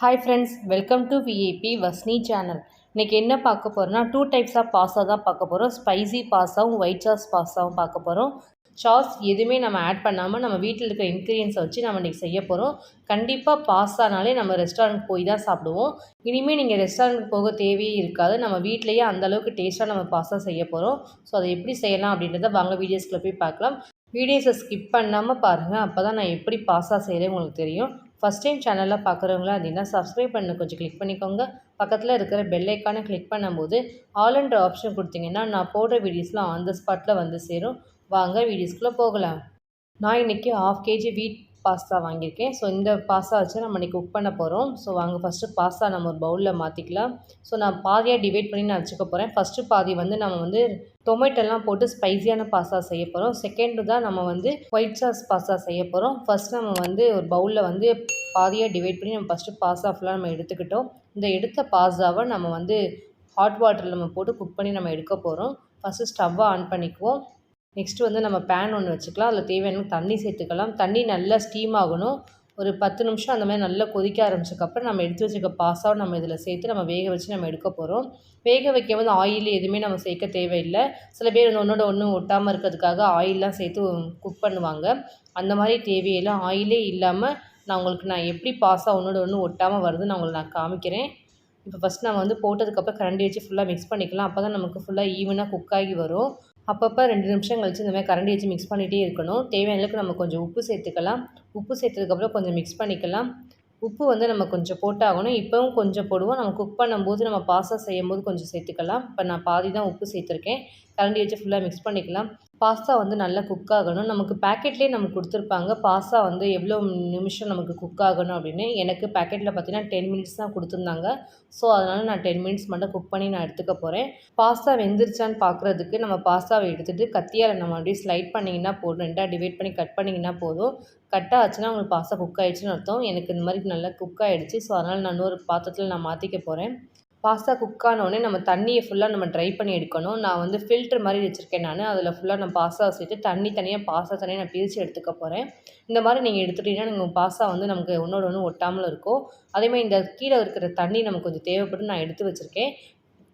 Hi friends, welcome to VAP வஸ்னி channel. இன்றைக்கி என்ன பார்க்க போகிறோன்னா, 2 டைப்ஸ் ஆஃப் பாஸ்தா தான் பார்க்க போகிறோம். ஸ்பைசி பாஸ்தாவும் ஒயிட் சாஸ் பாஸ்தாவும் பார்க்க போகிறோம். சாஸ் எதுவுமே நம்ம ஆட் பண்ணாமல் நம்ம வீட்டில் இருக்கிற இன்க்ரீடியன்ஸை வச்சு நம்ம இன்றைக்கி செய்ய போகிறோம். கண்டிப்பாக பாஸ்தானாலே நம்ம ரெஸ்டாரண்ட் போய் தான் சாப்பிடுவோம். இனிமேல் நீங்கள் ரெஸ்டாரண்ட்டுக்கு போக தேவையே இருக்காது. நம்ம வீட்டிலேயே அந்தளவுக்கு டேஸ்ட்டாக நம்ம பாஸ்தா செய்ய போகிறோம். ஸோ அதை எப்படி செய்யலாம் அப்படின்றத வாங்க வீடியோஸ்குள்ளே போய் பார்க்கலாம். வீடியோஸை ஸ்கிப் பண்ணாமல் பாருங்கள். அப்போ தான் நான் எப்படி பாஸ்தா செய்கிறேன் உங்களுக்கு தெரியும். ஃபஸ்ட் டைம் சேனலில் பார்க்குறவங்களா அப்படின்னா சப்ஸ்கிரைப் பண்ண கொஞ்சம் கிளிக் பண்ணிக்கோங்க. பக்கத்தில் இருக்கிற பெல் ஐக்கானை கிளிக் பண்ணும்போது ஆல்ன்ற ஆப்ஷன் கொடுத்தீங்கன்னா நான் போடுற வீடியோஸ்லாம் ஆன் த ஸ்பாட்டில் வந்து சேரும். வாங்க வீடியோஸ்குள்ளே போகலாம். நான் இன்றைக்கி 1/2 kg வீட் பாஸ்தா வாங்கியிருக்கேன். ஸோ இந்த பாஸ்தா வச்சு நம்ம இன்றைக்கி குக் பண்ண போகிறோம். ஸோ வாங்க ஃபஸ்ட்டு பாஸ்தா நம்ம ஒரு பவுலில் மாற்றிக்கலாம். ஸோ நான் பாதியாக டிவைட் பண்ணி நான் வச்சுக்க போகிறேன். ஃபஸ்ட்டு பாதி நம்ம வந்து டொமேட்டோலாம் போட்டு ஸ்பைஸியான பாஸ்தா செய்ய போகிறோம். செகண்டு தான் நம்ம வந்து ஒயிட் சாஸ் பாஸ்தா செய்ய போகிறோம். ஃபஸ்ட் நம்ம வந்து ஒரு பவுலில் வந்து பாதியாக டிவைட் பண்ணி நம்ம ஃபஸ்ட்டு பாஸ்தா ஃபுல்லாக நம்ம எடுத்துக்கிட்டோம். இந்த எடுத்த பாஸ்தாவை நம்ம வந்து ஹாட் வாட்டரில் நம்ம போட்டு குக் பண்ணி நம்ம எடுக்க போகிறோம். ஃபஸ்ட்டு ஸ்டவ்வை ஆன் பண்ணிக்குவோம். நெக்ஸ்ட்டு வந்து நம்ம பேன் ஒன்று வச்சுக்கலாம். அதில் தேவையான தண்ணி சேர்த்துக்கலாம். தண்ணி நல்லா ஸ்டீம் ஆகணும். ஒரு 10 நிமிஷம் அந்த மாதிரி நல்லா கொதிக்க ஆரம்பிச்சதுக்கப்புறம் நம்ம எடுத்து வச்சுருக்க பாஸ்தாவை நம்ம இதில் சேர்த்து நம்ம வேக வச்சு நம்ம எடுக்க போகிறோம். வேக வைக்கும்போது ஆயில் எதுவுமே நம்ம சேர்க்க தேவையில்லை. சில பேர் வந்து ஒன்றோட ஒன்று ஒட்டாமல் இருக்கிறதுக்காக ஆயிலெலாம் சேர்த்து குக் பண்ணுவாங்க. அந்த மாதிரி தேவையில்லை. ஆயிலே இல்லாமல் நான் எப்படி பாஸ்தா ஒன்றோட ஒன்று ஒட்டாமல் வருதுன்னு நான் காமிக்கிறேன். இப்போ ஃபஸ்ட் நம்ம வந்து போட்டதுக்கப்புறம் கரண்டி வச்சு ஃபுல்லாக மிக்ஸ் பண்ணிக்கலாம். அப்போ தான் நமக்கு ஃபுல்லாக ஈவனாக குக் ஆகி வரும். அப்பப்போ 2 நிமிஷம் கழிச்சு இந்த மாதிரி கரண்டி வச்சு மிக்ஸ் பண்ணிகிட்டே இருக்கணும். தேவையான அளவுக்கு நம்ம கொஞ்சம் உப்பு சேர்த்துக்கலாம். உப்பு சேர்த்ததுக்கப்புறம் கொஞ்சம் மிக்ஸ் பண்ணிக்கலாம். உப்பு வந்து நம்ம கொஞ்சம் போட்டாகணும். இப்போவும் கொஞ்சம் போடுவோம். நம்ம குக் பண்ணும்போது நம்ம பாஸ்தா செய்யும்போது கொஞ்சம் சேர்த்துக்கலாம். இப்போ நான் பாதி தான் உப்பு சேர்த்துருக்கேன். கரண்டி வச்சு ஃபுல்லாக மிக்ஸ் பண்ணிக்கலாம். பாஸ்தா வந்து நல்லா குக் ஆகணும். நமக்கு பேக்கெட்லேயே நமக்கு கொடுத்துருப்பாங்க. பாஸ்தா வந்து எவ்வளோ நிமிஷம் நமக்கு குக் ஆகணும் அப்படின்னு. எனக்கு பேக்கெட்டில் பார்த்தீங்கன்னா 10 மினிட்ஸ் தான் கொடுத்துருந்தாங்க. ஸோ அதனால் நான் 10 மினிட்ஸ் மட்டும் குக் பண்ணி நான் எடுத்துக்க போகிறேன். பாஸ்தா வெந்துருச்சான்னு பார்க்குறதுக்கு நம்ம பாஸ்தாவை எடுத்துகிட்டு கத்தியால் நம்ம அப்படியே ஸ்லைட் பண்ணிங்கன்னா போதும். 2ஆக டிவைட் பண்ணி கட் பண்ணிங்கன்னா போதும். கட் ஆச்சுன்னா உங்களுக்கு பாஸ்தா குக் ஆகிடுச்சுன்னு அர்த்தம். எனக்கு இந்த மாதிரி நல்லா குக் ஆகிடுச்சு. ஸோ அதனால் நான் இன்னொரு பாத்திரத்தில் நான் மாற்றிக்க போகிறேன். பாஸ்தா குக் ஆனோடனே நம்ம தண்ணியை ஃபுல்லாக நம்ம ட்ரை பண்ணி எடுக்கணும். நான் வந்து ஃபில்ட்ரு மாதிரி வச்சுருக்கேன் நான். அதில் ஃபுல்லாக நான் பாஸ்தாவை சேர்த்து தண்ணி தனியாக பாஸ்தா தனியாக நான் பிரித்து எடுத்துக்க போகிறேன். இந்த மாதிரி நீங்கள் எடுத்துட்டிங்கன்னா நீங்கள் பாஸ்தா வந்து நமக்கு ஒன்றோட ஒன்று ஒட்டாமல் இருக்கும். அதேமாதிரி இந்த கீழே இருக்கிற தண்ணி நமக்கு கொஞ்சம் தேவைப்பட்டு நான் எடுத்து வச்சுருக்கேன்.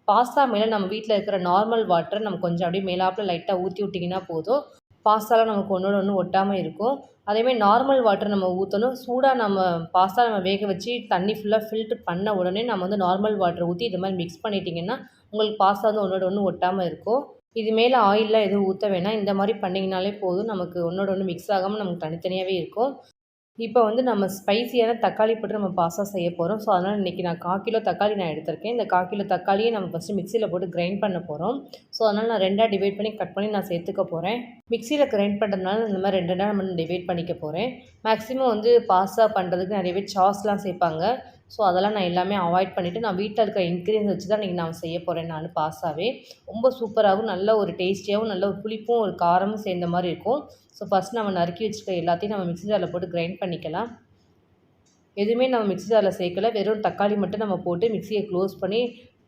பாஸ்தா மேலே நம்ம வீட்டில் இருக்கிற நார்மல் வாட்டர் நம்ம கொஞ்சம் அப்படியே மேலாப்பில் லைட்டாக ஊற்றி விட்டிங்கன்னா போதும். பாஸ்தாலாம் நமக்கு ஒன்றோட ஒன்று ஒட்டாமல் இருக்கும். அதேமாதிரி நார்மல் வாட்டர் நம்ம ஊற்றணும். சூடாக நம்ம பாஸ்தா நம்ம வேக வச்சு தண்ணி ஃபுல்லாக ஃபில்ட்ரு பண்ண உடனே நம்ம வந்து நார்மல் வாட்டர் ஊற்றி இது மாதிரி மிக்ஸ் பண்ணிட்டிங்கன்னா உங்களுக்கு பாஸ்தா வந்து ஒன்றோட ஒன்று ஒட்டாமல் இருக்கும். இது மேலே ஆயிலெலாம் எதுவும் ஊற்ற வேணாம். இந்த மாதிரி பண்ணிங்கனாலே போதும். நமக்கு ஒன்றோட ஒன்று மிக்ஸ் ஆகாமல் நமக்கு தனித்தனியாகவே இருக்கும். இப்போ வந்து நம்ம ஸ்பைசியான தக்காளி போட்டு நம்ம பாஸ்தா செய்ய போகிறோம். ஸோ அதனால் இன்றைக்கி நான் 1/4 கிலோ தக்காளி நான் எடுத்திருக்கேன். இந்த 1/4 கிலோ தக்காளியை நம்ம ஃபஸ்ட்டு மிக்சியில் போட்டு கிரைண்ட் பண்ண போகிறோம். ஸோ அதனால் நான் 2ஆக டிவைட் பண்ணி கட் பண்ணி நான் சேர்த்துக்க போகிறேன். மிக்சியில் கிரைண்ட் பண்ணுறதுனால இந்த மாதிரி 2 நம்ம டிவைட் பண்ணிக்க போகிறேன். மேக்ஸிமம் வந்து பாஸ்தா பண்ணுறதுக்கு நிறைய பேர் சாஸ்லாம் சேர்ப்பாங்க. ஸோ அதெல்லாம் நான் எல்லாமே அவாய்ட் பண்ணிவிட்டு நான் வீட்டில் இருக்கிற இன்க்ரீடியன்ஸ் வச்சு தான் இன்றைக்கி நான் செய்ய போகிறேன். நான் பாஸ்தாவே ரொம்ப சூப்பராகவும் நல்ல ஒரு டேஸ்டியாகவும் நல்ல ஒரு புளிப்பும் ஒரு காரமும் சேர்ந்த மாதிரி இருக்கும். ஸோ ஃபஸ்ட் நம்ம நறுக்கி வச்சுருக்க எல்லாத்தையும் நம்ம மிக்ஸி ஜாரில் போட்டு கிரைண்ட் பண்ணிக்கலாம். எதுவுமே நம்ம மிக்ஸி ஜாரில் சேர்க்கல. வெறும் தக்காளி மட்டும் நம்ம போட்டு மிக்ஸியை க்ளோஸ் பண்ணி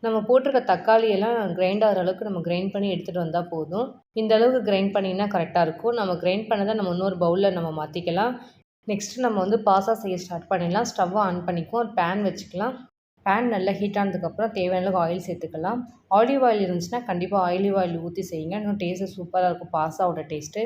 நம்ம போட்டிருக்க தக்காளியெல்லாம் கிரைண்ட் ஆகிற அளவுக்கு நம்ம கிரைண்ட் பண்ணி எடுத்துகிட்டு வந்தால் போதும். இந்த அளவுக்கு கிரைண்ட் பண்ணிங்கன்னா கரெக்டாக இருக்கும். நம்ம கிரைண்ட் பண்ணதை நம்ம இன்னொரு பவுலில் நம்ம மாற்றிக்கலாம். நெக்ஸ்ட்டு நம்ம வந்து பாஸ்தா செய்ய ஸ்டார்ட் பண்ணிடலாம். ஸ்டவ்வை ஆன் பண்ணிக்குவோம். ஒரு பேன் வச்சுக்கலாம். பேன் நல்லா ஹீட் ஆனதுக்கப்புறம் தேவையான அளவுக்கு ஆயில் சேர்த்துக்கலாம். ஆலிவ் ஆயில் இருந்துச்சுன்னா கண்டிப்பாக ஆலிவ் ஆயில் ஊற்றி செய்யுங்க. இன்னும் டேஸ்ட்டு சூப்பராக இருக்கும் பாஸ்தாவோட டேஸ்ட்டு.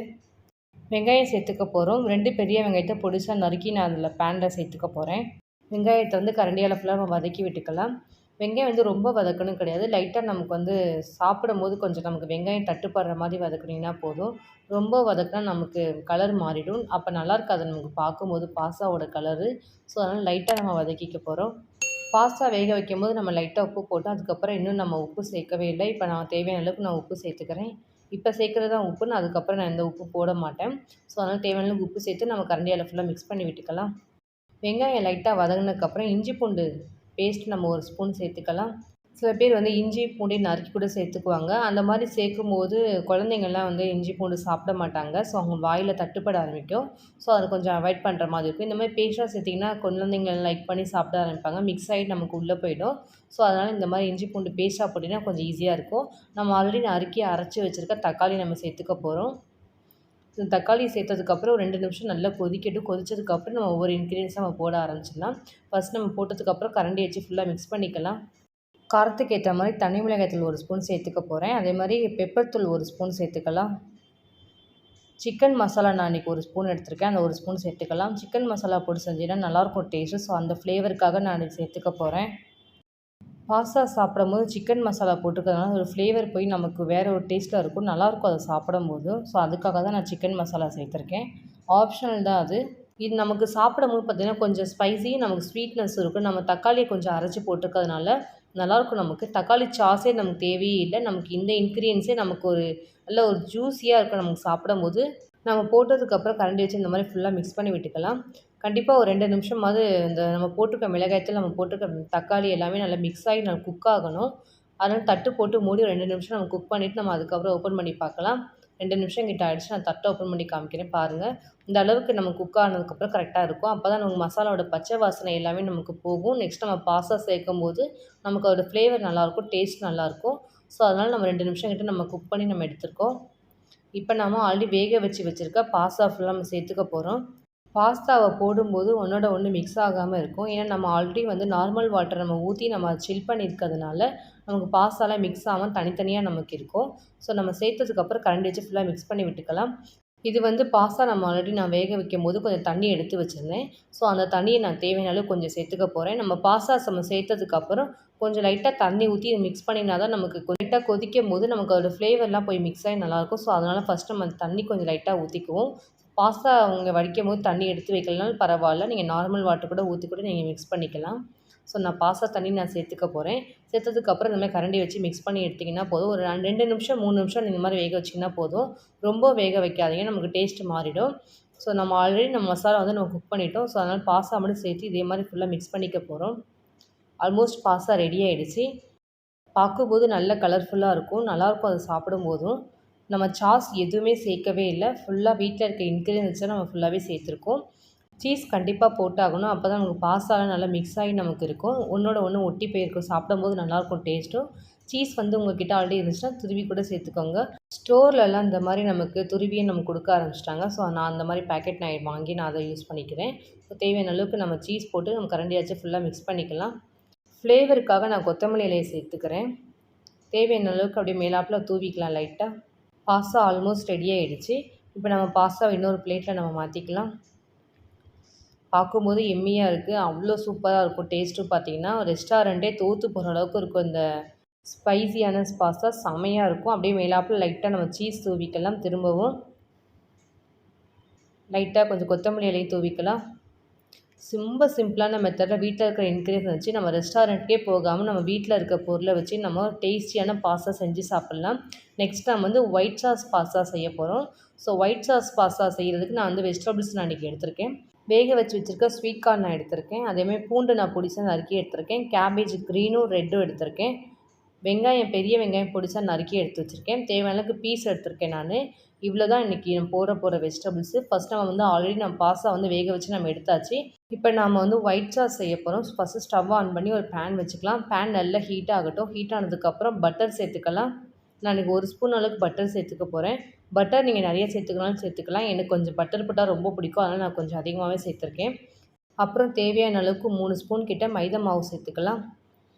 வெங்காயம் சேர்த்துக்க போகிறோம். 2 பெரிய வெங்காயத்தை பொடிசாக நறுக்கி நான் அதில் பேனில் சேர்த்துக்க போகிறேன். வெங்காயத்தை வந்து கரண்டியால் ஃபுல்லாக நம்ம வதக்கி விட்டுக்கலாம். வெங்காயம் வந்து ரொம்ப வதக்கணும் கிடையாது. லைட்டாக நமக்கு வந்து சாப்பிடும்போது கொஞ்சம் நமக்கு வெங்காயம் தட்டுப்படுற மாதிரி வதக்குனிங்கன்னா போதும். ரொம்ப வதக்கினா நமக்கு கலர் மாறிடும். அப்போ நல்லா இருக்காது நமக்கு பார்க்கும்போது பாஸ்தாவோட கலரு. ஸோ அதனால் லைட்டாக நம்ம வதக்கிக்க போகிறோம். பாஸ்தா வேக வைக்கும்போது நம்ம லைட்டாக உப்பு போட்டோம். அதுக்கப்புறம் இன்னும் நம்ம உப்பு சேர்க்கவே இல்லை. இப்போ நான் தேவையான அளவுக்கு நான் உப்பு சேர்த்துக்கிறேன். இப்போ சேர்க்குறது தான் உப்பு. அதுக்கப்புறம் நான் எந்த உப்பு போட மாட்டேன். ஸோ அதனால் தேவையான அளவுக்கு உப்பு சேர்த்து நம்ம கரண்டியால் ஃபுல்லாக மிக்ஸ் பண்ணி விட்டுக்கலாம். வெங்காயம் லைட்டாக வதங்கினதுக்கப்புறம் இஞ்சி பூண்டு பேஸ்ட் நம்ம 1 ஸ்பூன் சேர்த்துக்கலாம். சில பேர் வந்து இஞ்சி பூண்டை நறுக்கி கூட சேர்த்துக்குவாங்க. அந்த மாதிரி சேர்க்கும்போது குழந்தைங்கள்லாம் வந்து இஞ்சி பூண்டு சாப்பிட மாட்டாங்க. ஸோ அவங்க வாயில் தட்டுப்பட ஆரம்பிக்கும். ஸோ அதை கொஞ்சம் அவாய்ட் பண்ணுற மாதிரி இருக்கும். இந்த மாதிரி பேஸ்ட்டாக சேர்த்திங்கன்னா குழந்தைங்க லைக் பண்ணி சாப்பிட ஆரம்பிப்பாங்க. மிக்ஸ் ஆகி நமக்கு உள்ளே போயிடும். ஸோ அதனால் இந்த மாதிரி இஞ்சி பூண்டு பேஸ்ட்டாக போட்டிங்கன்னா கொஞ்சம் ஈஸியாக இருக்கும். நம்ம ஆல்ரெடி நறுக்கி அரைச்சி வச்சுருக்க தக்காளி நம்ம சேர்த்துக்க போகிறோம். தக்காளி சேர்த்ததுக்கப்புறம் ஒரு 2 நிமிஷம் நல்லா கொதிக்கட்டும். கொதிச்சதுக்கப்புறம் நம்ம ஒவ்வொரு இன்க்ரீடியன்ஸாக நம்ம போட ஆரம்பிச்சிடலாம். ஃபர்ஸ்ட் நம்ம போட்டதுக்கப்புறம் கரண்டி வச்சு ஃபுல்லாக மிக்ஸ் பண்ணிக்கலாம். காரத்துக்கு ஏற்ற மாதிரி தனி மிளகாய் தூள் 1 ஸ்பூன் சேர்த்துக்க போகிறேன். அதே மாதிரி பெப்பர் தூள் 1 ஸ்பூன் சேர்த்துக்கலாம். சிக்கன் மசாலா நான் இன்றைக்கி 1 ஸ்பூன் எடுத்திருக்கேன். அந்த 1 ஸ்பூன் சேர்த்துக்கலாம். சிக்கன் மசாலா போட்டு செஞ்சீங்கன்னா நல்லாயிருக்கும் டேஸ்ட்டு. ஸோ அந்த ஃப்ளேவருக்காக நான் சேர்த்துக்க போகிறேன். பாஸ்தா சாப்பிடும்போது சிக்கன் மசாலா போட்டுக்கிறதுனால ஒரு ஃப்ளேவர் போய் நமக்கு வேறு ஒரு டேஸ்ட்டில் இருக்கும். நல்லாயிருக்கும் அதை சாப்பிடும்போது. ஸோ அதுக்காக தான் நான் சிக்கன் மசாலா சேர்த்துருக்கேன். ஆப்ஷனல் தான் அது. இது நமக்கு சாப்பிடும்போது பார்த்திங்கன்னா கொஞ்சம் ஸ்பைசி, நமக்கு ஸ்வீட்னஸ் இருக்கும். நம்ம தக்காளியை கொஞ்சம் அரைச்சி போட்டுக்கிறதுனால நல்லாயிருக்கும் நமக்கு. தக்காளி சாஸே நமக்கு தேவையே இல்லை. நமக்கு இந்த இன்க்ரீடியன்ஸே நமக்கு ஒரு நல்ல ஒரு ஜூஸியாக இருக்கும் நமக்கு சாப்பிடும்போது. நம்ம போட்டதுக்கப்புறம் கரண்டி வச்சு இந்த மாதிரி ஃபுல்லாக மிக்ஸ் பண்ணி விட்டுக்கலாம். கண்டிப்பாக ஒரு 2 நிமிஷமாவது இந்த நம்ம போட்டிருக்க மிளகாய்த்தூள், நம்ம போட்டிருக்க தக்காளி எல்லாமே நல்லா மிக்ஸ் ஆகி நல்லா குக் ஆகணும். அதனால் தட்டு போட்டு மூடி ஒரு 2 நிமிஷம் நம்ம குக் பண்ணிவிட்டு நம்ம அதுக்கப்புறம் ஓப்பன் பண்ணி பார்க்கலாம். 2 நிமிஷம் கிட்ட ஆகிடுச்சு. நான் தட்டை ஓப்பன் பண்ணி காமிக்கிறேன் பாருங்கள். இந்த அளவுக்கு நம்ம குக் ஆனதுக்கப்புறம் கரெக்டாக இருக்கும். அப்போ தான் நமக்கு மசாலாவோட பச்சை வாசனை எல்லாமே நமக்கு போகும். நெக்ஸ்ட் நம்ம பாஸ்தா சேர்க்கும்போது நமக்கு அதோட ஃப்ளேவர் நல்லாயிருக்கும், டேஸ்ட் நல்லாயிருக்கும். ஸோ அதனால் நம்ம 2 நிமிஷம் கிட்ட நம்ம குக் பண்ணி நம்ம எடுத்துருக்கோம். இப்போ நம்ம ஆல்ரெடி வேக வச்சுருக்க பாஸ்தா ஃபுல்லாக நம்ம சேர்த்துக்க போகிறோம். பாஸ்தாவை போடும்போது ஒன்றோட ஒன்று மிக்ஸ் ஆகாமல் இருக்கும். ஏன்னா நம்ம ஆல்ரெடி வந்து நார்மல் வாட்டர் நம்ம ஊற்றி நம்ம சில் பண்ணியிருக்கிறதுனால நமக்கு பாஸ்தாலாம் மிக்ஸ் ஆகாமல் தனித்தனியாக நமக்கு இருக்கும். ஸோ நம்ம சேர்த்ததுக்கப்புறம் கரண்டி வச்சு ஃபுல்லாக மிக்ஸ் பண்ணி விட்டுக்கலாம். இது வந்து பாஸ்தா நம்ம ஆல்ரெடி நான் வேக வைக்கும்போது கொஞ்சம் தண்ணி எடுத்து வச்சுருந்தேன். ஸோ அந்த தண்ணியை நான் தேவையான அளவு கொஞ்சம் சேர்த்துக்க போகிறேன். நம்ம பாஸ்தா நம்ம சேர்த்ததுக்கப்புறம் கொஞ்சம் லைட்டாக தண்ணி ஊற்றி மிக்ஸ் பண்ணினா தான் நமக்கு லைட்டாக கொதிக்கும்போது நமக்கு அதோட ஃப்ளேவர்லாம் போய் மிக்ஸ் ஆகி நல்லாயிருக்கும். ஸோ அதனால் ஃபஸ்ட்டு நம்ம தண்ணி கொஞ்சம் லைட்டாக ஊற்றிக்குவோம். பாஸ்தா அவங்க வடிக்கும்போது தண்ணி எடுத்து வைக்கலனாலும் பரவாயில்ல. நீங்கள் நார்மல் வாட்டர் கூட ஊற்றி கூட நீங்கள் மிக்ஸ் பண்ணிக்கலாம். ஸோ நான் பாஸ்தா தண்ணி நான் சேர்த்துக்க போகிறேன். சேர்த்ததுக்கப்புறம் இந்த மாதிரி கரண்டி வச்சு மிக்ஸ் பண்ணி எடுத்திங்கன்னா போதும். ஒரு 2 நிமிஷம் 3 நிமிஷம் இந்த மாதிரி வேக வச்சிங்கன்னா போதும். ரொம்ப வேக வைக்காதீங்க, நமக்கு டேஸ்ட்டு மாறிடும். ஸோ நம்ம ஆல்ரெடி நம்ம மசாலா வந்து நம்ம குக் பண்ணிட்டோம். ஸோ அதனால் பாஸ்தா மட்டும் சேர்த்து இதே மாதிரி ஃபுல்லாக மிக்ஸ் பண்ணிக்க போகிறோம். ஆல்மோஸ்ட் பாஸ்தா ரெடி ஆகிடுச்சு. பார்க்கும்போது நல்ல கலர்ஃபுல்லாக இருக்கும், நல்லாயிருக்கும் அது சாப்பிடும்போதும். நம்ம சாஸ் எதுவுமே சேர்க்கவே இல்லை. ஃபுல்லாக வீட்டில் இருக்க இன்க்ரீடியன்ஸை நம்ம ஃபுல்லாகவே சேர்த்துருக்கோம். சீஸ் கண்டிப்பாக போட்டாகணும். அப்போ தான் நமக்கு பாஸ்தாலாம் நல்லா மிக்ஸ் ஆகி நமக்கு இருக்கும். ஒன்றோட ஒன்று ஒட்டி போயிருக்கும். சாப்பிடும்போது நல்லாயிருக்கும் டேஸ்ட்டும். சீஸ் வந்து உங்கள் கிட்ட ஆல்ரெடி இருந்துச்சுன்னா துருவி கூட சேர்த்துக்கோங்க. ஸ்டோர்லலாம் இந்த மாதிரி நமக்கு துருவியே நமக்கு கொடுக்க ஆரம்பிச்சிட்டாங்க. ஸோ நான் அந்த மாதிரி பேக்கெட் நான் வாங்கி நான் அதை யூஸ் பண்ணிக்கிறேன். ஸோ தேவையான அளவுக்கு நம்ம சீஸ் போட்டு நம்ம கரண்டியாச்சு ஃபுல்லாக மிக்ஸ் பண்ணிக்கலாம். ஃப்ளேவருக்காக நான் கொத்தமல்லி இலையை சேர்த்துக்கிறேன். தேவையான அளவுக்கு அப்படியே மேலாப்பில் தூவிக்கலாம் லைட்டாக. பாஸ்தா ஆல்மோஸ்ட் ரெடி ஆகிடுச்சு. இப்போ நம்ம பாஸ்தாவை இன்னொரு பிளேட்டில் நம்ம மாற்றிக்கலாம். பார்க்கும்போது எம்மியாக இருக்குது. அவ்வளோ சூப்பராக இருக்கும். டேஸ்ட்டும் பார்த்திங்கன்னா ரெஸ்டாரண்ட்டே தோற்று போகிற அளவுக்கு இருக்கும். இந்த ஸ்பைசியான பாஸ்தா செமையாக இருக்கும். அப்படியே மேலாப்பில் லைட்டாக நம்ம சீஸ் தூவிக்கலாம். திரும்பவும் லைட்டாக கொஞ்சம் கொத்தமல்லி இலையை தூவிக்கலாம். ரொம்ப சிம்பிளான மெத்தடில் வீட்டில் இருக்கிற இன்க்ரீடியன்ஸ் வச்சு நம்ம ரெஸ்டாரண்ட்கே போகாமல் நம்ம வீட்டில் இருக்க பொருளை வச்சு நம்ம டேஸ்டியான பாஸ்தா செஞ்சு சாப்பிட்லாம். நெக்ஸ்ட் நம்ம வந்து ஒயிட் சாஸ் பாஸ்தா செய்ய போகிறோம். ஸோ ஒயிட் சாஸ் பாஸ்தா செய்கிறதுக்கு நான் வந்து வெஜிடபிள்ஸ் நான் இன்றைக்கி எடுத்திருக்கேன். வேக வச்சு வச்சுருக்க ஸ்வீட் கார்ன் நான் எடுத்திருக்கேன். அதேமாதிரி பூண்டு நான் பொடிசாக நறுக்கி எடுத்திருக்கேன். கேபேஜ் க்ரீனும் ரெட்டும் எடுத்திருக்கேன். வெங்காயம் பெரிய வெங்காயம் பொடிசாக நறுக்கி எடுத்து வச்சுருக்கேன். தேவையான அளவுக்கு பீஸ் எடுத்திருக்கேன் நான். இவ்வளோ தான் இன்றைக்கி நம்ம போகிற வெஜிடபிள்ஸு. ஃபஸ்ட் நம்ம வந்து ஆல்ரெடி நம்ம பாஸ்தா வந்து வேக வச்சு நம்ம எடுத்தாச்சு. இப்போ நாம் வந்து ஒயிட் சாஸ் செய்ய போகிறோம். ஃபஸ்ட்டு ஸ்டவ் ஆன் பண்ணி ஒரு பேன் வச்சுக்கலாம். பேன் நல்லா ஹீட் ஆகட்டும். ஹீட் ஆனதுக்கப்புறம் பட்டர் சேர்த்துக்கலாம். நான் இன்றைக்கி 1 ஸ்பூன் அளவுக்கு பட்டர் சேர்த்துக்க போகிறேன். பட்டர் நீங்கள் நிறைய சேர்த்துக்கனாலும் சேர்த்துக்கலாம். எனக்கு கொஞ்சம் பட்டர் போட்டால் ரொம்ப பிடிக்கும். அதனால் நான் கொஞ்சம் அதிகமாகவே சேர்த்துருக்கேன். அப்புறம் தேவையான அளவுக்கு 3 ஸ்பூன் கிட்ட மைதா மாவு சேர்த்துக்கலாம்.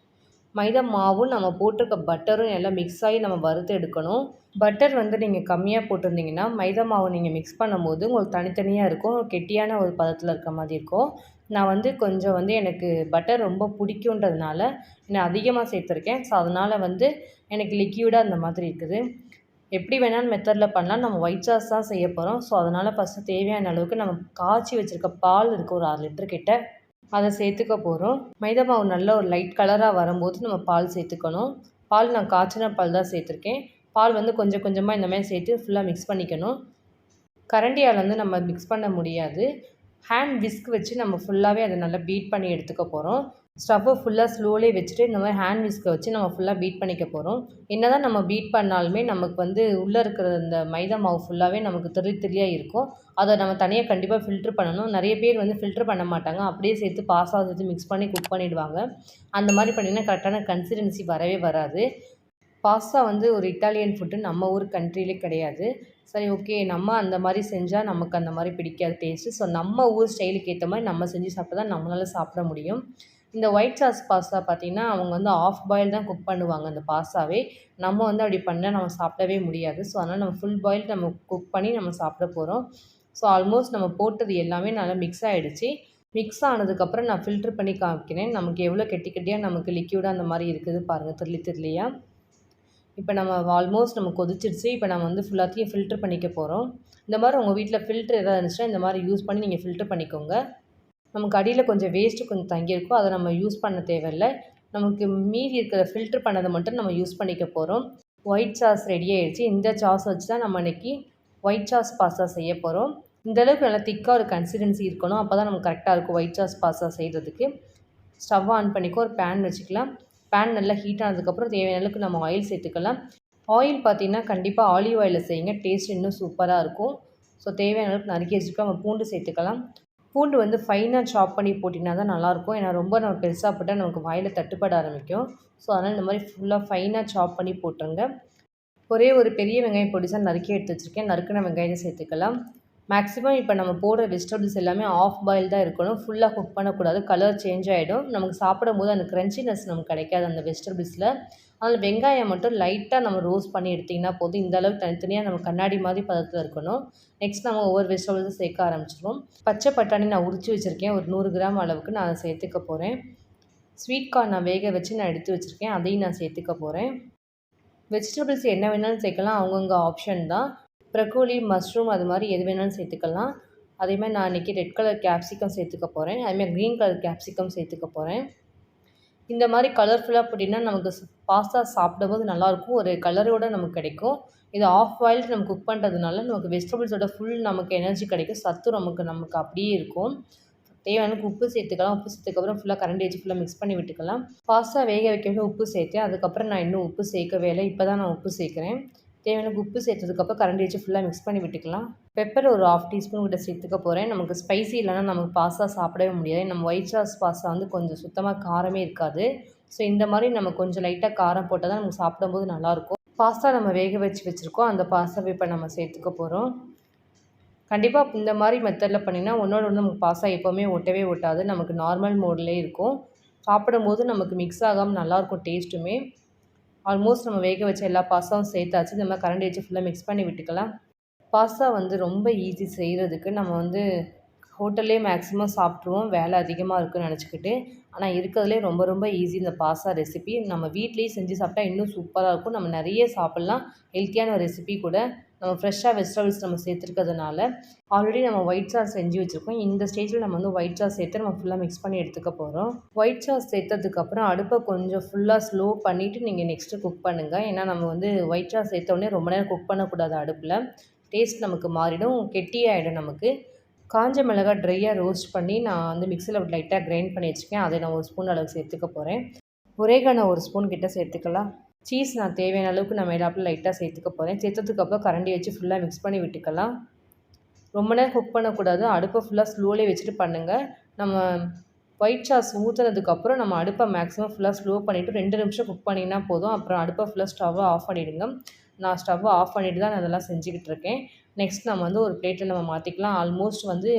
மைதா மாவும் நம்ம போட்டிருக்க பட்டரும் எல்லாம் மிக்ஸ் ஆகி நம்ம வறுத்து எடுக்கணும். பட்டர் வந்து நீங்கள் கம்மியாக போட்டிருந்தீங்கன்னா மைதா மாவு நீங்கள் மிக்ஸ் பண்ணும்போது உங்களுக்கு தனித்தனியாக இருக்கும். கெட்டியான ஒரு பதத்தில் இருக்க மாதிரி இருக்கும். நான் வந்து கொஞ்சம் வந்து எனக்கு பட்டர் ரொம்ப பிடிக்குன்றதுனால நான் அதிகமாக சேர்த்துருக்கேன். ஸோ அதனால் வந்து எனக்கு லிக்யூடாக அந்த மாதிரி இருக்குது. எப்படி வேணாலும் மெத்தடில் பண்ணலாம். நம்ம ஒயிட் சாஸ் தான் செய்ய போகிறோம். ஸோ அதனால் ஃபஸ்ட்டு தேவையான அளவுக்கு நம்ம காய்ச்சி வச்சுருக்க பால் இருக்குது ஒரு 6 லிட்டர் கிட்ட, அதை சேர்த்துக்க போகிறோம். மைதா மாவு நல்ல ஒரு லைட் கலராக வரும்போது நம்ம பால் சேர்த்துக்கணும். பால் நான் காய்ச்சின பால் தான் சேர்த்துருக்கேன். பால் வந்து கொஞ்சம் கொஞ்சமாக இந்த மாதிரி சேர்த்து ஃபுல்லாக மிக்ஸ் பண்ணிக்கணும். கரண்டியால் வந்து நம்ம மிக்ஸ் பண்ண முடியாது. ஹேண்ட் விஸ்க் வச்சு நம்ம ஃபுல்லாகவே அதை நல்லா பீட் பண்ணி எடுத்துக்க போகிறோம். ஸ்டவ்வை ஃபுல்லாக ஸ்லோலே வச்சுட்டு இந்த மாதிரி ஹேண்ட் விஸ்கை வச்சு நம்ம ஃபுல்லாக பீட் பண்ணிக்க போகிறோம். என்ன தான் நம்ம பீட் பண்ணாலுமே நமக்கு வந்து உள்ளே இருக்கிற இந்த மைதா மாவு ஃபுல்லாகவே நமக்கு திரியாக இருக்கும். அதை நம்ம தனியாக கண்டிப்பாக ஃபில்ட்ரு பண்ணணும். நிறைய பேர் வந்து ஃபில்ட்ரு பண்ண மாட்டாங்க. அப்படியே சேர்த்து பாஸ்தா சேர்த்து மிக்ஸ் பண்ணி குக் பண்ணிவிடுவாங்க. அந்த மாதிரி பண்ணிங்கன்னா கரெக்டான கன்சிஸ்டன்சி வரவே வராது. பாஸ்தா வந்து ஒரு இட்டாலியன் ஃபுட்டு, நம்ம ஊர் கண்ட்ரிலே கிடையாது. சரி ஓகே, நம்ம அந்த மாரி செஞ்சா நமக்கு அந்த மாரி பிடிக்காது டேஸ்ட்டு. ஸோ நம்ம ஊர் ஸ்டைலுக்கு ஏத்த மாரி நம்ம செஞ்சு சாப்பிட்டா தான் நம்மளால சாப்பிட முடியும். இந்த ஒயிட் சாஸ் பாஸ்தா பார்த்தீங்கன்னா, அவங்க வந்து ஆஃப் பாயில் தான் குக் பண்ணுவாங்க அந்த பாஸ்தாவே. நம்ம வந்து அப்படி பண்ணா நம்ம சாப்பிடவே முடியாது. ஸோ அதனால நம்ம ஃபுல் பாயில் நம்ம குக் பண்ணி நம்ம சாப்பிட போறோம். ஸோ ஆல்மோஸ்ட் நம்ம போட்டது எல்லாமே நல்லா மிக்ஸ் ஆயிடுச்சு. மிக்ஸ் ஆனதுக்கப்புறம் நான் ஃபில்டர் பண்ணி காமிக்கிறேன். நமக்கு எவ்வளோ கெட்டி கெட்டியா நமக்கு லிக்யூடா அந்த மாரி இருக்குது பாருங்க, திர்லி திர்லியா. இப்ப நம்ம ஆல்மோஸ்ட் நம்ம கொதிச்சிருச்சு. இப்ப நம்ம வந்து ஃபுல்லாத்தையும் ஃபில்டர் பண்ணிக்க போறோம். இந்த மாரி உங்க வீட்ல ஃபில்டர் ஏதாவது இருந்துச்சுன்னா, இந்த மாரி யூஸ் பண்ணி நீங்க ஃபில்டர் பண்ணிக்கோங்க. நமக்கு அடியில கொஞ்சம் வேஸ்ட்டு கொஞ்சம் தங்கியிருக்கும். அத நம்ம யூஸ் பண்ண தேவையில்ல. நமக்கு மீதி இருக்கிற ஃபில்டர் பண்ணத மட்டும் நம்ம யூஸ் பண்ணிக்க போறோம். ஒயிட் சாஸ் ரெடி ஆயிடுச்சு. இந்த சாஸ் வச்சு தான் நம்ம இன்னைக்கு ஒயிட் சாஸ் பாஸ்தா செய்ய போறோம். இந்த அளவுக்கு நல்லா திக்கா ஒரு கன்சிஸ்டன்சி இருக்கணும். அப்பதான் நமக்கு கரெக்ட்டா இருக்கும் ஒயிட் சாஸ் பாஸ்தா செய்றதுக்கு. ஸ்டவ் ஆன் பண்ணிக்கோ, ஒரு பேன் வச்சுக்கலாம். பேன் நல்லா ஹீட் ஆனதுக்கப்புறம் தேவையான அளவுக்கு நம்ம ஆயில் சேர்த்துக்கலாம். ஆயில் பார்த்தீங்கன்னா, கண்டிப்பா ஆலிவ் ஆயில்ல செய்யுங்க. டேஸ்ட் இன்னும் சூப்பரா இருக்கும். ஸோ தேவையான அளவுக்கு நறுக்கி வச்சுருக்க நம்ம பூண்டு சேர்த்துக்கலாம். பூண்டு வந்து ஃபைனா சாப் பண்ணி போட்டிங்கன்னா தான் நல்லாயிருக்கும். ஏன்னா ரொம்ப நம்ம பெருசா போட்டா நமக்கு வாயில தட்டுப்பட ஆரம்பிக்கும். ஸோ அதனால் இந்த மாரி ஃபுல்லா ஃபைனா சாப் பண்ணி போட்டுருங்க. ஒரே ஒரு பெரிய வெங்காயம் பொடிசா நறுக்கி எடுத்து வச்சுருக்கேன். நறுக்குன வெங்காயத்த சேர்த்துக்கலாம். மேக்ஸிமம் இப்போ நம்ம போடுற வெஜிடபிள்ஸ் எல்லாமே ஆஃப் பாயில் தான் இருக்கணும். ஃபுல்லா குக் பண்ணக்கூடாது. கலர் சேஞ்ச் ஆயிடும். நமக்கு சாப்பிடும்போது அந்த கிரன்ச்சினஸ் நமக்கு கிடைக்காது அந்த வெஜிடபிள்ஸ்ல. அதனால வெங்காயம் மட்டும் லைட்டா நம்ம ரோஸ்ட் பண்ணி எடுத்தீங்கன்னா போதும். இந்த அளவுக்கு தனித்தனியா நம்ம கண்ணாடி மாதிரி பதத்துல இருக்கணும். நெக்ஸ்ட் நம்ம ஒவ்வொரு வெஜிடபிள்ஸும் சேர்க்க ஆரம்பிச்சுருவோம். பச்சை பட்டாணி நான் உரிச்சு வச்சிருக்கேன். ஒரு 100 கிராம் அளவுக்கு நான் அத சேர்த்துக்க போறேன். ஸ்வீட் கார்ன் நான் வேக வச்சு நான் எடுத்து வச்சிருக்கேன். அதையும் நான் சேர்த்துக்க போறேன். வெஜிடபிள்ஸ் என்ன வேணாலும் சேர்க்கலாம். அவங்கவங்க ஆப்ஷன் தான். ப்ரக்கோலி, மஷ்ரூம் அது மாரி எது வேணாலும் சேர்த்துக்கலாம். அதேமாரி நான் இன்றைக்கி ரெட் கலர் கேப்சிகம் சேர்த்துக்க போகிறேன். அதுமாரி க்ரீன் கலர் கேப்சிகம் சேர்த்துக்க போகிறேன். இந்த மாரி கலர்ஃபுல்லா போட்டிங்கன்னா நமக்கு பாஸ்தா சாப்பிடும்போது நல்லாயிருக்கும். ஒரு கலரோட நமக்கு கிடைக்கும். இது ஆஃப் பாயில்டு நம்ம குக் பண்ணுறதுனால நமக்கு வெஜிடபிள்ஸோட ஃபுல் நமக்கு எனர்ஜி கிடைக்கும். சத்து நமக்கு அப்படியே இருக்கும். தேவையான அளவுக்கு உப்பு சேர்த்துக்கலாம். உப்பு சேர்த்ததுக்கப்புறம் ஃபுல்லாக கரண்டி வச்சு ஃபுல்லாக மிக்ஸ் பண்ணி விட்டுக்கலாம். பாஸ்தா வேக வைக்கும்போது உப்பு சேர்த்தேன். அதுக்கப்புறம் நான் இன்னும் உப்பு சேர்க்கவே இல்ல. இப்போ தான் நான் உப்பு சேர்க்குறேன். தேவையான உப்பு சேர்த்ததுக்கப்புறம் கரண்டி வச்சு ஃபுல்லாக மிக்ஸ் பண்ணி விட்டுக்கலாம். பெப்பர் ஒரு 1/2 டீஸ்பூன் கிட்ட சேர்த்துக்க போகிறேன். நமக்கு ஸ்பைசி இல்லைனா நமக்கு பாஸ்தா சாப்பிடவே முடியாது. நம்ம ஒயிட் சாஸ் பாஸ்தா வந்து கொஞ்சம் சுத்தமாக காரமே இருக்காது. ஸோ இந்த மாதிரி நம்ம கொஞ்சம் லைட்டாக காரம் போட்டால் தான் நமக்கு சாப்பிடும்போது நல்லாயிருக்கும். பாஸ்தா நம்ம வேக வச்சுருக்கோம். அந்த பாஸ்தாவை இப்போ நம்ம சேர்த்துக்க போகிறோம். கண்டிப்பாக இந்த மாதிரி மெத்தடில் பண்ணிங்கன்னா ஒன்றோட ஒன்று நமக்கு பாஸ்தா எப்போவுமே ஒட்டவே ஒட்டாது. நமக்கு நார்மல் மோட்லேயே இருக்கும். சாப்பிடும்போது நமக்கு மிக்ஸ் ஆகாமல் நல்லாயிருக்கும் டேஸ்ட்டுமே. ஆல்மோஸ்ட் நம்ம வேக வச்ச எல்லா பாஸ்தாவும் சேர்த்தாச்சு. இந்த மாதிரி கரண்டி வச்சு ஃபுல்லாக மிக்ஸ் பண்ணி விட்டுக்கலாம். பாஸ்தா வந்து ரொம்ப ஈஸி செய்கிறதுக்கு. நம்ம வந்து ஹோட்டல்லே மேக்ஸிமம் சாப்பிட்ருவோம் வேலை அதிகமாக இருக்குன்னு நினச்சிக்கிட்டு. ஆனால் இருக்கிறதுலே ரொம்ப ரொம்ப ஈஸி இந்த பாஸ்தா ரெசிபி. நம்ம வீட்லேயே செஞ்சு சாப்பிட்டா இன்னும் சூப்பராக இருக்கும். நம்ம நிறைய சாப்பிட்லாம். ஹெல்த்தியான ரெசிபி கூட. நம்ம ஃப்ரெஷ்ஷாக வெஜிடபிள்ஸ் நம்ம சேர்த்துருக்கிறதுனால ஆல்ரெடி நம்ம ஒயிட் சாஸ் செஞ்சு வச்சுருக்கோம். இந்த ஸ்டேஜில் நம்ம வந்து ஒயிட் சாஸ் சேர்த்து நம்ம ஃபுல்லாக மிக்ஸ் பண்ணி எடுத்துக்க போகிறோம். ஒயிட் சாஸ் சேர்த்ததுக்கப்புறம் அடுப்பை கொஞ்சம் ஃபுல்லாக ஸ்லோ பண்ணிவிட்டு நீங்கள் நெக்ஸ்ட்டு குக் பண்ணுங்கள். ஏன்னா நம்ம வந்து ஒயிட் சாஸ் சேர்த்தோடனே ரொம்ப நேரம் குக் பண்ணக்கூடாது அடுப்பில். டேஸ்ட் நமக்கு மாறிடும், கெட்டியாகிடும் நமக்கு. காஞ்ச மிளகாய் ட்ரையாக ரோஸ்ட் பண்ணி நான் வந்து மிக்ஸியில் லைட்டாக கிரைண்ட் பண்ணி வச்சுருக்கேன். அதை நான் 1 ஸ்பூன் அளவுக்கு சேர்த்துக்க போகிறேன். ஒரேகானோ 1 ஸ்பூன் கிட்ட சேர்த்துக்கலாம். சீஸ் நான் தேவையான அளவுக்கு நான் மேலாப்பில் லைட்டாக சேர்த்துக்க போகிறேன். சேர்த்ததுக்கப்புறம் கரண்டி வச்சு ஃபுல்லாக மிக்ஸ் பண்ணி விட்டுக்கலாம். ரொம்ப நேரம் குக் பண்ணக்கூடாது. அடுப்பை ஃபுல்லாக ஸ்லோலே வச்சுட்டு பண்ணுங்கள். நம்ம ஒயிட் சாஸ் ஊற்றுனதுக்கப்புறம் நம்ம அடுப்பை மேக்ஸிமம் ஃபுல்லாக ஸ்லோ பண்ணிவிட்டு 2 நிமிஷம் குக் பண்ணிங்கன்னா போதும். அப்புறம் அடுப்பை ஃபுல்லாக ஸ்டவ்வை ஆஃப் பண்ணிவிடுங்க. நான் ஸ்டவ்வை ஆஃப் பண்ணிவிட்டு தான் நான் அதெல்லாம் செஞ்சுக்கிட்டு இருக்கேன். நெக்ஸ்ட் நம்ம வந்து ஒரு பிளேட்டில் நம்ம மாற்றிக்கலாம். ஆல்மோஸ்ட் வந்து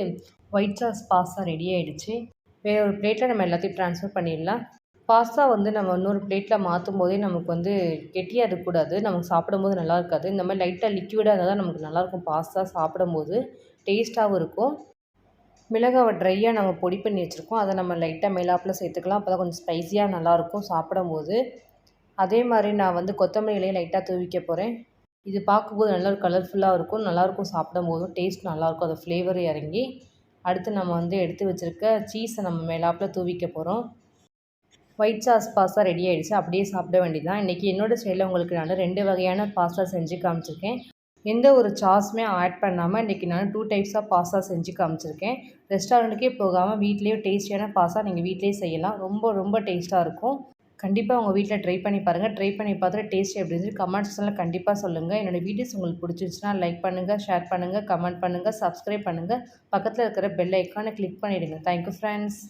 ஒயிட் சாஸ் பாஸ்தா ரெடி ஆகிடுச்சு. வேறு ஒரு பிளேட்டில் நம்ம எல்லாத்தையும் ட்ரான்ஸ்ஃபர் பண்ணிடலாம். பாஸ்தா வந்து நம்ம இன்னொரு பிளேட்டில் மாற்றும் போதே நமக்கு வந்து கெட்டியாக இருக்கக்கூடாது. நமக்கு சாப்பிடும்போது நல்லா இருக்காது. இந்த மாதிரி லைட்டாக லிக்விடாக இருந்தால் தான் நமக்கு நல்லாயிருக்கும். பாஸ்தா சாப்பிடும்போது டேஸ்ட்டாகவும் இருக்கும். மிளகாவை ட்ரையாக நம்ம பொடி பண்ணி வச்சுருக்கோம். அதை நம்ம லைட்டாக மேலாப்பில் சேர்த்துக்கலாம். அப்போ தான் கொஞ்சம் ஸ்பைஸியாக நல்லாயிருக்கும் சாப்பிடும்போது. அதே மாதிரி நான் வந்து கொத்தமல்லி இலையை லைட்டாக தூவிக்க போகிறேன். இது பார்க்கும்போது நல்லா கலர்ஃபுல்லாக இருக்கும். நல்லாயிருக்கும் சாப்பிடும்போதும். டேஸ்ட் நல்லாயிருக்கும். அது ஃப்ளேவர் இறங்கி. அடுத்து நம்ம வந்து எடுத்து வச்சுருக்க சீஸை நம்ம மேலாப்பில் தூவிக்க போகிறோம். ஒயிட் சாஸ் பாஸ்தா ரெடி ஆகிடுச்சு. அப்படியே சாப்பிட வேண்டியது தான். இன்றைக்கி என்னோடய ஸ்டைலில் உங்களுக்கு நான் 2 வகையான பாஸ்தா செஞ்சு காமிச்சிருக்கேன். எந்த ஒரு சாஸுமே ஆட் பண்ணாமல் இன்றைக்கி நான் 2 டைப்ஸ் ஆஃப் பாஸ்தா செஞ்சு காமிச்சிருக்கேன். ரெஸ்டாரண்ட்டுக்கே போகாமல் வீட்லேயே டேஸ்டியான பாஸ்தா நீங்கள் வீட்லேயே செய்யலாம். ரொம்ப ரொம்ப டேஸ்ட்டாக இருக்கும். கண்டிப்பாக உங்கள் வீட்டில் ட்ரை பண்ணி பாருங்கள். ட்ரை பண்ணி பார்த்துட்டு டேஸ்ட் எப்படி இருந்துச்சு கமெண்ட் செக்ஷனில் கண்டிப்பாக சொல்லுங்கள். என்னோடய வீடியோஸ் உங்களுக்கு பிடிச்சிருந்துச்சுன்னா லைக் பண்ணுங்கள், ஷேர் பண்ணுங்கள், கமெண்ட் பண்ணுங்கள், சப்ஸ்கிரைப் பண்ணுங்கள். பக்கத்தில் இருக்கிற பெல் ஐக்கானை கிளிக் பண்ணிவிடுங்க. Thank you friends.